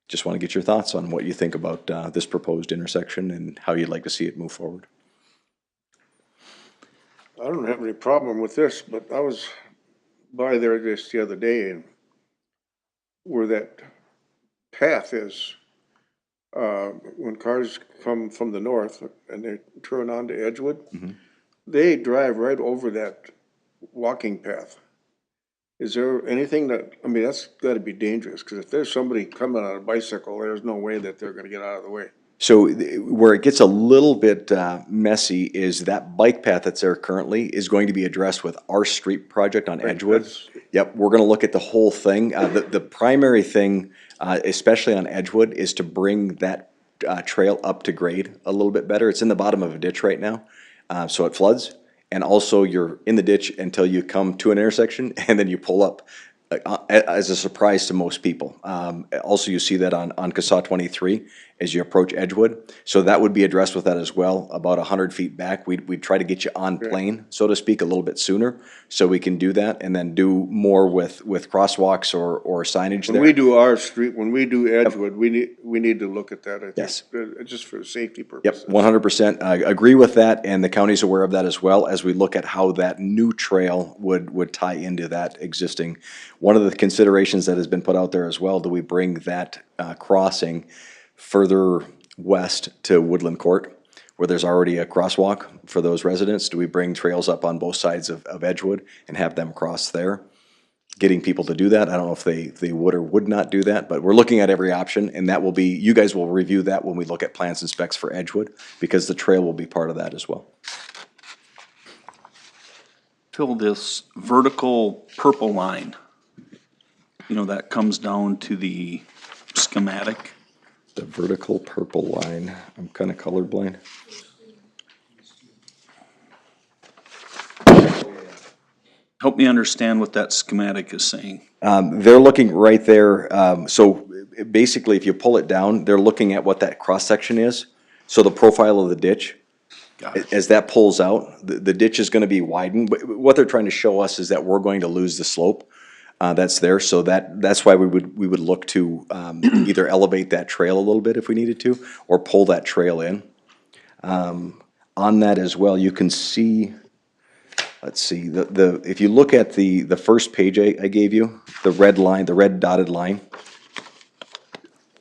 just want to get your thoughts on what you think about this proposed intersection and how you'd like to see it move forward. I don't have any problem with this, but I was by there just the other day, and where that path is, when cars come from the north and they turn onto Edgewood, they drive right over that walking path. Is there anything that, I mean, that's gotta be dangerous, cause if there's somebody coming on a bicycle, there's no way that they're gonna get out of the way. So where it gets a little bit messy is that bike path that's there currently is going to be addressed with our street project on Edgewood. Yep, we're gonna look at the whole thing. The primary thing, especially on Edgewood, is to bring that trail up to grade a little bit better. It's in the bottom of a ditch right now, so it floods. And also you're in the ditch until you come to an intersection, and then you pull up as a surprise to most people. Also, you see that on CSAW 23 as you approach Edgewood. So that would be addressed with that as well, about 100 feet back. We'd try to get you on plane, so to speak, a little bit sooner, so we can do that, and then do more with crosswalks or signage there. When we do our street, when we do Edgewood, we need to look at that, I think. Yes. Just for safety purposes. Yep, 100%. I agree with that, and the county's aware of that as well, as we look at how that new trail would tie into that existing. One of the considerations that has been put out there as well, do we bring that crossing further west to Woodland Court, where there's already a crosswalk for those residents? Do we bring trails up on both sides of Edgewood and have them cross there? Getting people to do that, I don't know if they would or would not do that, but we're looking at every option, and that will be, you guys will review that when we look at plans and specs for Edgewood, because the trail will be part of that as well. Phil, this vertical purple line, you know, that comes down to the schematic. The vertical purple line, I'm kind of colorblind. Help me understand what that schematic is saying. They're looking right there, so basically if you pull it down, they're looking at what that cross-section is. So the profile of the ditch, as that pulls out, the ditch is gonna be widened. But what they're trying to show us is that we're going to lose the slope that's there, so that's why we would look to either elevate that trail a little bit if we needed to, or pull that trail in. On that as well, you can see, let's see, if you look at the first page I gave you, the red line, the red dotted line,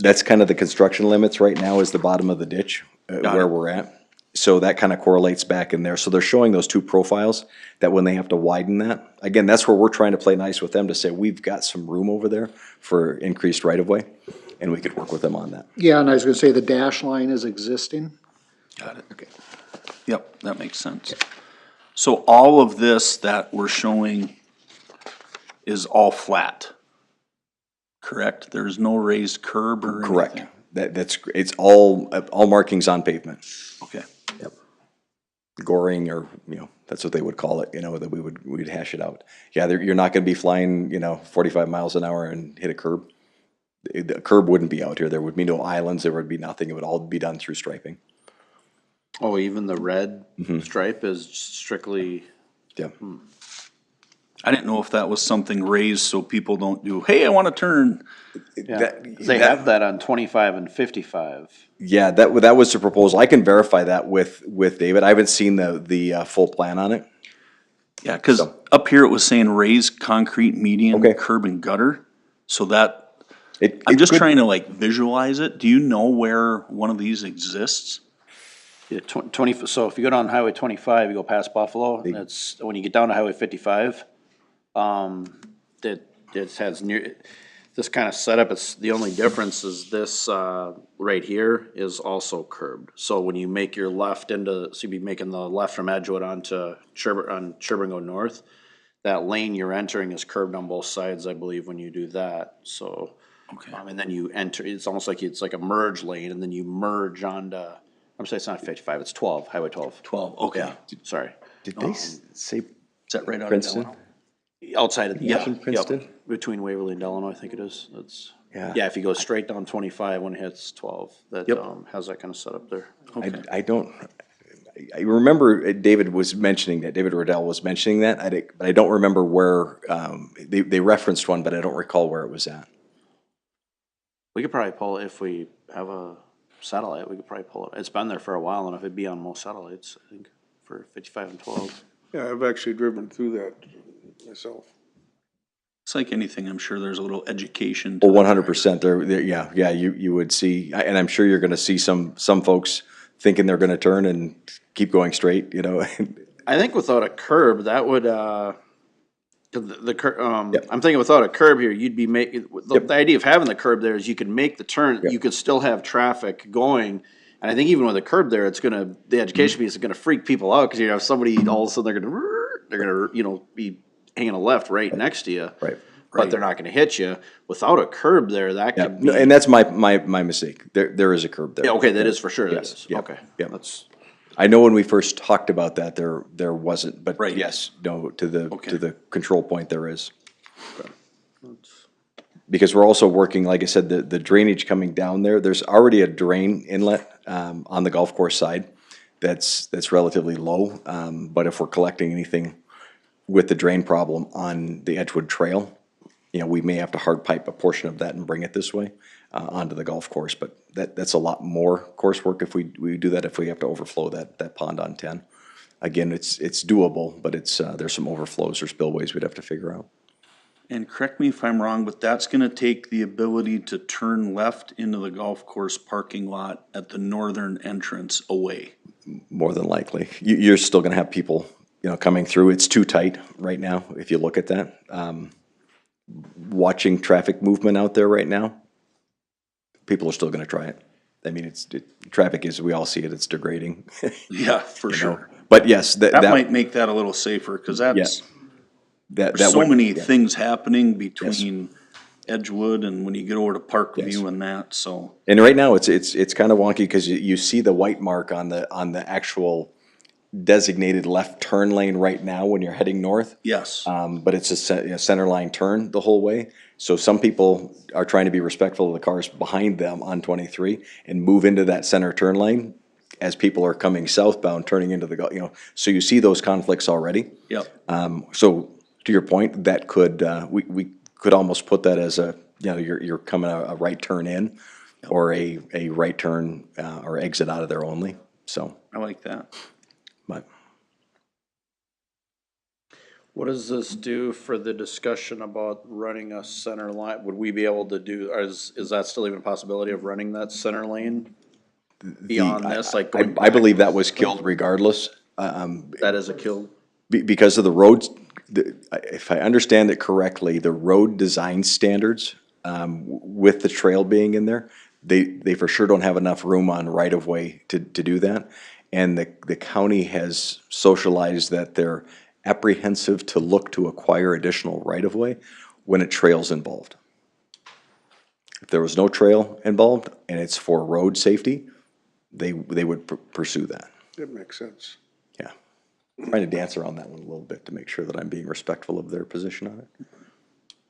that's kind of the construction limits right now, is the bottom of the ditch where we're at. So that kind of correlates back in there. So they're showing those two profiles, that when they have to widen that, again, that's where we're trying to play nice with them to say, we've got some room over there for increased right-of-way, and we could work with them on that. Yeah, and I was gonna say the dash line is existing. Got it. Okay. Yep, that makes sense. So all of this that we're showing is all flat, correct? There's no raised curb or anything? Correct. It's all markings on pavement. Okay. Yep. Goring, or, that's what they would call it, that we'd hash it out. Yeah, you're not gonna be flying, 45 miles an hour and hit a curb. The curb wouldn't be out here. There would be no islands. There would be nothing. It would all be done through striping. Oh, even the red stripe is strictly. Yeah. I didn't know if that was something raised so people don't do, hey, I wanna turn. Yeah, they have that on 25 and 55. Yeah, that was the proposal. I can verify that with David. I haven't seen the full plan on it. Yeah, cause up here it was saying raised concrete median Okay. curb and gutter, so that, It I'm just could- trying to visualize it. Do you know where one of these exists? Yeah, 20, so if you go down Highway 25, you go past Buffalo, that's, when you get down to Highway 55, it has this kind of setup, it's, the only difference is this, right here is also curbed. So when you make your left so you'd be making the left from Edgewood onto Sherburne go north, that lane you're entering is curbed on both sides, I believe, when you do that, so. Okay. And then you enter, it's almost like, it's like a merge lane, and then you merge onto, I'm sorry, it's not 55, it's 12, Highway 12. 12, okay. Yeah, sorry. Did they say Is that right out of Princeton? Delano? Outside of the, Yeah. yep, Princeton? between Waverly and Delano, I think it is. That's, Yeah. yeah, if you go straight down 25 when it hits 12, that, Yep. has that kind of set up there. Okay. I don't, I remember David was mentioning that, David Riddell was mentioning that, but I don't remember where, they referenced one, but I don't recall where it was at. We could probably pull it if we have a satellite, we could probably pull it. It's been there for a while, and if it'd be on most satellites, I think, for 55 and 12. Yeah, I've actually driven through that myself. It's like anything, I'm sure there's a little education. Well, 100%, yeah, you would see, and I'm sure you're gonna see some folks thinking they're gonna turn and keep going straight, you know? I think without a curb, that would, I'm thinking without a curb here, you'd be making, the idea of having the curb there is you can make the turn, you could still have traffic going. And I think even with a curb there, it's gonna, the education piece is gonna freak people out, cause you have somebody, all of a sudden they're gonna, you know, be hanging a left right next to you. Right. But they're not gonna hit you. Without a curb there, that Yeah, could be. no, and that's my mistake, there is a curb there. Yeah, okay, that is for sure, that Yes, is, yeah, okay. yeah. That's, I know when we first talked about that, there wasn't, but Right. yes, no, to Okay. the control point there is. Because we're also working, like I said, the drainage coming down there, there's already a drain inlet, on the golf course side that's relatively low, but if we're collecting anything with the drain problem on the Edgewood Trail, you know, we may have to hard pipe a portion of that and bring it this way, onto the golf course, but that's a lot more coursework if we do that, if we have to overflow that pond on 10. Again, it's doable, but there's some overflows or spillways we'd have to figure out. And correct me if I'm wrong, but that's gonna take the ability to turn left into the golf course parking lot at the northern entrance away. More than likely. You're still gonna have people, you know, coming through. It's too tight right now, if you look at that. Watching traffic movement out there right now, people are still gonna try it. I mean, traffic is, we all see it, it's degrading. Yeah, for You know? sure. But yes, That might make that a little safer, cause that's, that there's so would- many yeah. things happening between Edgewood and when you get over to Parkview and that, so. And right now, it's kind of wonky, because you see the white mark on the actual designated left turn lane right now when you're heading north. Yes, But it's a center line turn the whole way. So some people are trying to be respectful of the cars behind them on 23 and move into that center turn lane as people are coming southbound, turning into the, you know, so you see those conflicts already. yep, So to your point, that could, we could almost put that as a, you know, you're coming a right turn in or a right turn, or exit out of there only, so, I like that. but. what does this do for the discussion about running a center line? Would we be able to do, or is that still even a possibility of running that center lane beyond this, like going I believe that was killed regardless, that is a kill? because of the roads, if I understand it correctly, the road design standards, with the trail being in there, they for sure don't have enough room on right-of-way to do that. And the county has socialized that they're apprehensive to look to acquire additional right-of-way when a trail's involved. If there was no trail involved and it's for road safety, they would pursue that. That makes sense. Yeah. Trying to dance around that one a little bit to make sure that I'm being respectful of their position on it.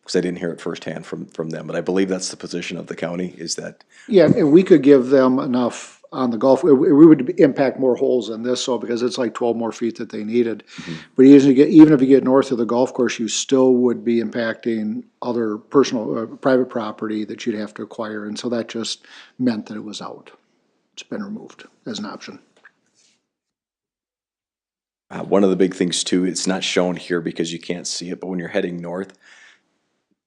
Because I didn't hear it firsthand from them, but I believe that's the position of the county, is that, Yeah, and we could give them enough on the golf, we would impact more holes than this, so, because it's like 12 more feet that they needed. But even if you get north of the golf course, you still would be impacting other personal, private property that you'd have to acquire, and so that just meant that it was out. It's been removed as an option. one of the big things too, it's not shown here because you can't see it, but when you're heading north,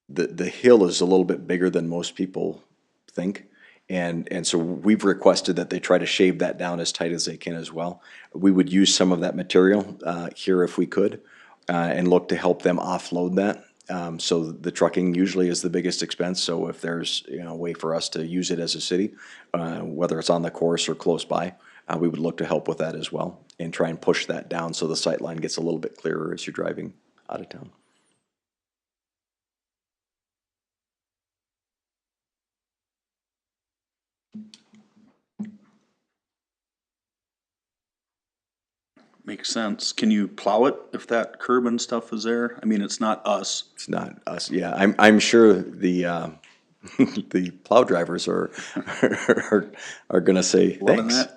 the hill is a little bit bigger than most people think. And so we've requested that they try to shave that down as tight as they can as well. We would use some of that material here if we could, and look to help them offload that. So the trucking usually is the biggest expense, so if there's, you know, a way for us to use it as a city, whether it's on the course or close by, we would look to help with that as well, and try and push that down so the sight line gets a little bit clearer as you're driving out of town. Makes sense. Can you plow it if that curb and stuff is there? I mean, it's not us. It's not us, yeah, I'm sure the, the plow drivers are gonna say Loving thanks.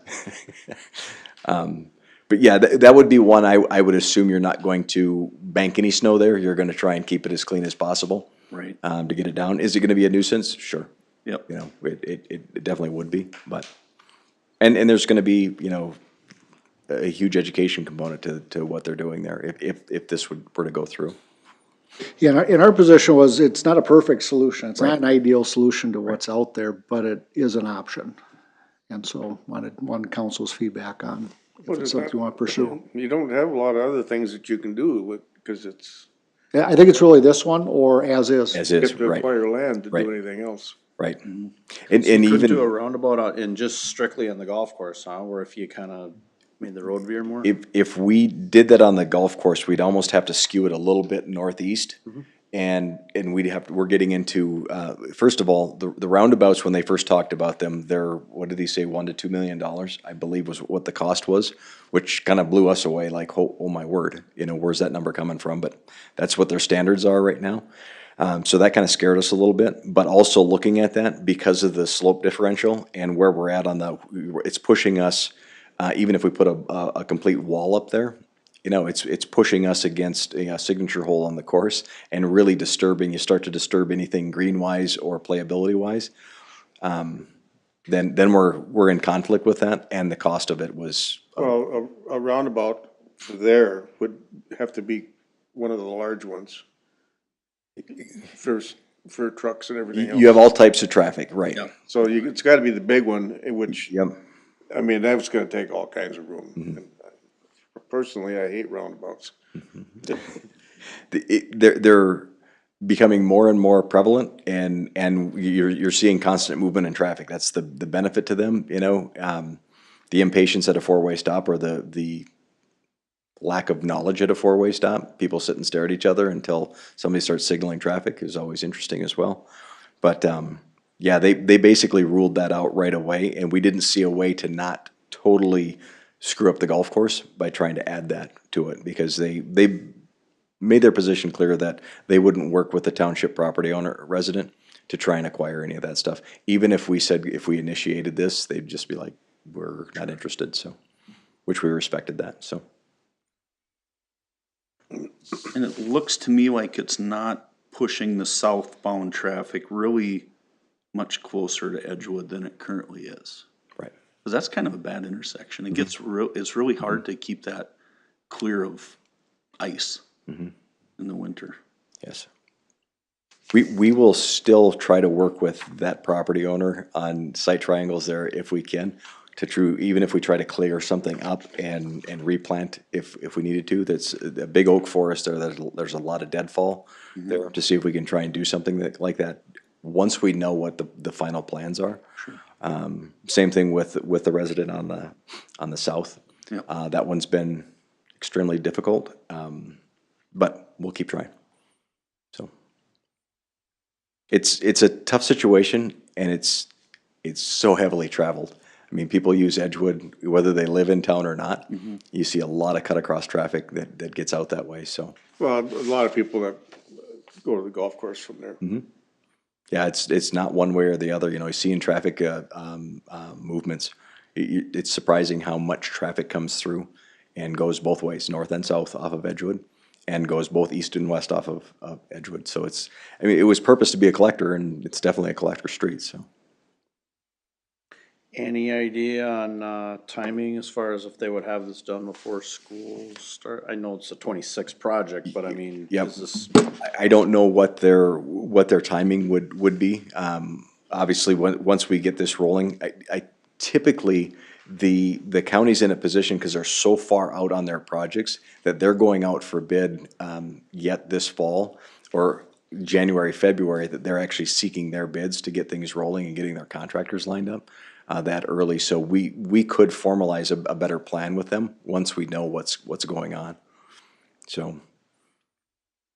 that. But yeah, that would be one I would assume you're not going to bank any snow there. You're gonna try and keep it as clean as possible. Right. To get it down. Is it gonna be a nuisance? Sure. Yep. You know, it definitely would be, but, and there's gonna be, you know, a huge education component to what they're doing there, if this were to go through. Yeah, and our position was, it's not a perfect solution. It's not an ideal solution to what's out there, but it is an option. And so wanted council's feedback on if it's something you want to pursue. You don't have a lot of other things that you can do with, because it's, Yeah, I think it's really this one or as is. As you is, have to right, acquire land to Right. do anything else. right. And Couldn't do a even, roundabout and just strictly on the golf course, huh, where if you kinda made the road veer more? if we did that on the golf course, we'd almost have to skew it a little bit northeast. And we're getting into, first of all, the roundabouts, when they first talked about them, they're, what did he say, $1 to $2 million, I believe was what the cost was, which kind of blew us away, like, oh my word, you know, where's that number coming from? But that's what their standards are right now. So that kind of scared us a little bit, but also looking at that, because of the slope differential and where we're at it's pushing us, even if we put a complete wall up there, you know, it's pushing us against a signature hole on the course and really disturbing, you start to disturb anything green-wise or playability-wise. Then we're in conflict with that, and the cost of it was, Well, a roundabout there would have to be one of the large ones. For trucks and everything else. you have all types of traffic, right? So it's gotta be the big one, which, Yep. I mean, that's gonna take all kinds of room. And personally, I hate roundabouts. They're becoming more and more prevalent, and you're seeing constant movement in traffic. That's the benefit to them, you know. The impatience at a four-way stop, or the lack of knowledge at a four-way stop. People sit and stare at each other until somebody starts signaling traffic is always interesting as well. But yeah, they basically ruled that out right away, and we didn't see a way to not totally screw up the golf course by trying to add that to it, because they made their position clear that they wouldn't work with the township property owner resident to try and acquire any of that stuff. Even if we said, if we initiated this, they'd just be like, we're not interested, so, which we respected that, so. And it looks to me like it's not pushing the southbound traffic really much closer to Edgewood than it currently is. Right. Because that's kind of a bad intersection. It gets it's really hard to keep that clear of ice in the winter. Yes. We will still try to work with that property owner on site triangles there if we can, even if we try to clear something up and replant if we needed to. That's a big oak forest there, there's a lot of deadfall there, to see if we can try and do something like that once we know what the final plans are. Same thing with the resident on the south. Yep. That one's been extremely difficult, but we'll keep trying. So it's a tough situation, and it's so heavily traveled. I mean, people use Edgewood whether they live in town or not. You see a lot of cut across traffic that gets out that way, so. Well, a lot of people that go to the golf course from there. Yeah, it's not one way or the other, you know, seeing traffic movements. It's surprising how much traffic comes through and goes both ways, north and south off of Edgewood, and goes both east and west off of Edgewood. So I mean, it was purposed to be a collector, and it's definitely a collector street, so. Any idea on timing as far as if they would have this done before school start? I know it's a 26 project, but I mean, Yep. is this? I don't know what their timing would be. Obviously, once we get this rolling, I typically, the county's in a position, because they're so far out on their projects, that they're going out for bid yet this fall, or January, February, that they're actually seeking their bids to get things rolling and getting their contractors lined up that early. So we could formalize a better plan with them once we know what's going on. So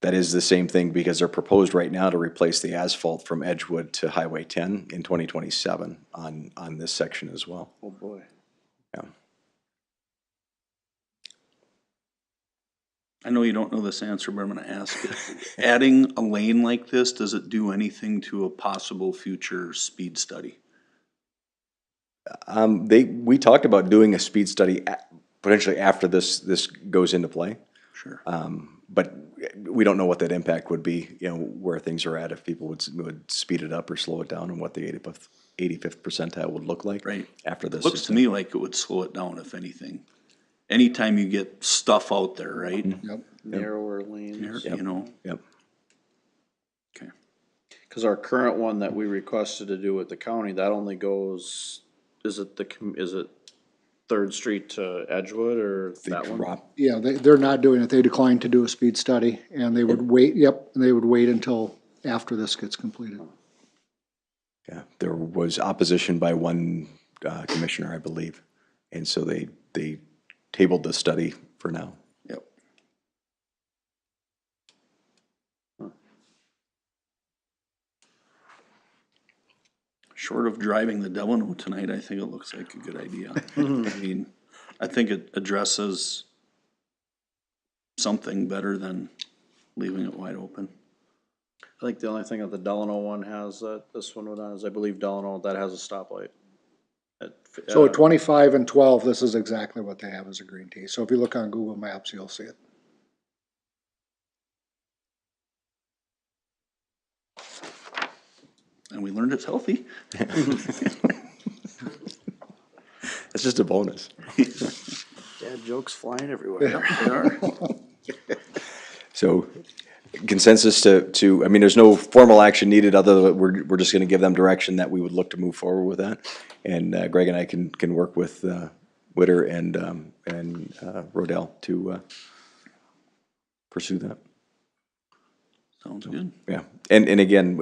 that is the same thing, because they're proposed right now to replace the asphalt from Edgewood to Highway 10 in 2027 on this section as well. Oh, boy. Yeah. I know you don't know this answer, but I'm gonna ask it. Adding a lane like this, does it do anything to a possible future speed study? We talked about doing a speed study potentially after this goes into play. Sure. But we don't know what that impact would be, you know, where things are at, if people would speed it up or slow it down, and what the 85th percentile would look like. Right. After this. Looks to me like it would slow it down, if anything. Anytime you get stuff out there, right? Yep. Narrower lanes. You know, Yep. okay. Cause our current one that we requested to do with the county, that only goes, is it Third Street to Edgewood or that one? Yeah, they're not doing it. They declined to do a speed study, and they would wait, they would wait until after this gets completed. Yeah, there was opposition by one commissioner, I believe, and so they tabled the study for now. Yep. Short of driving the Delano tonight, I think it looks like a good idea. I mean, I think it addresses something better than leaving it wide open. I think the only thing that the Delano one has that this one would on is I believe Delano, that has a stoplight. So at 25 and 12, this is exactly what they have as a green T. So if you look on Google Maps, you'll see it. And we learned it's healthy. It's just a bonus. Dad jokes flying everywhere. They are. So consensus to, I mean, there's no formal action needed, other than we're just gonna give them direction that we would look to move forward with that. And Greg and I can work with Witter and Rodell to pursue that. Sounds good. Yeah, and again,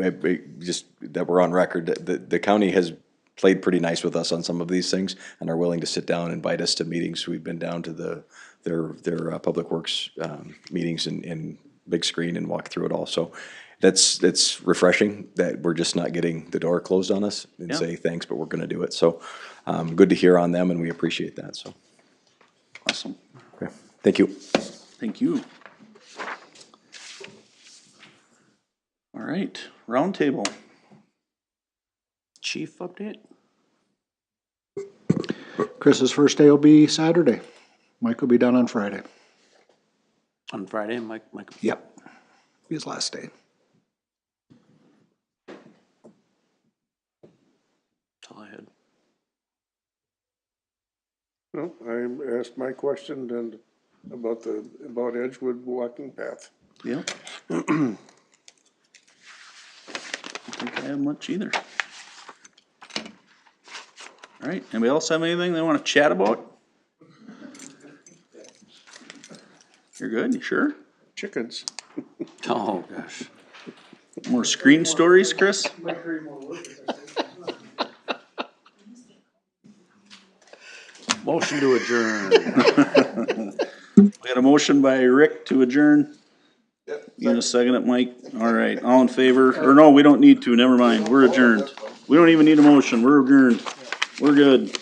just that we're on record, the county has played pretty nice with us on some of these things and are willing to sit down and invite us to meetings. We've been down to their public works meetings in big screen and walk through it all. So that's refreshing that we're just not getting the door closed on us and say thanks, but we're gonna do it. So good to hear on them, and we appreciate that, so. Awesome. Okay, thank you. Thank you. All right, roundtable. Chief update? Chris's first day will be Saturday. Mike will be done on Friday. On Friday, Mike. Yep. His last day. That's all I had. No, I asked my question and about Edgewood walking path. Yeah. I don't think I have much either. All right, anybody else have anything they wanna chat about? You're good, you sure? Chickens. Oh, gosh. More screen stories, Chris? Might create more work if I say. Motion to adjourn. We had a motion by Rick to adjourn. You gonna second it, Mike? All right, all in favor? Or no, we don't need to, never mind, we're adjourned. We don't even need a motion, we're adjourned. We're good.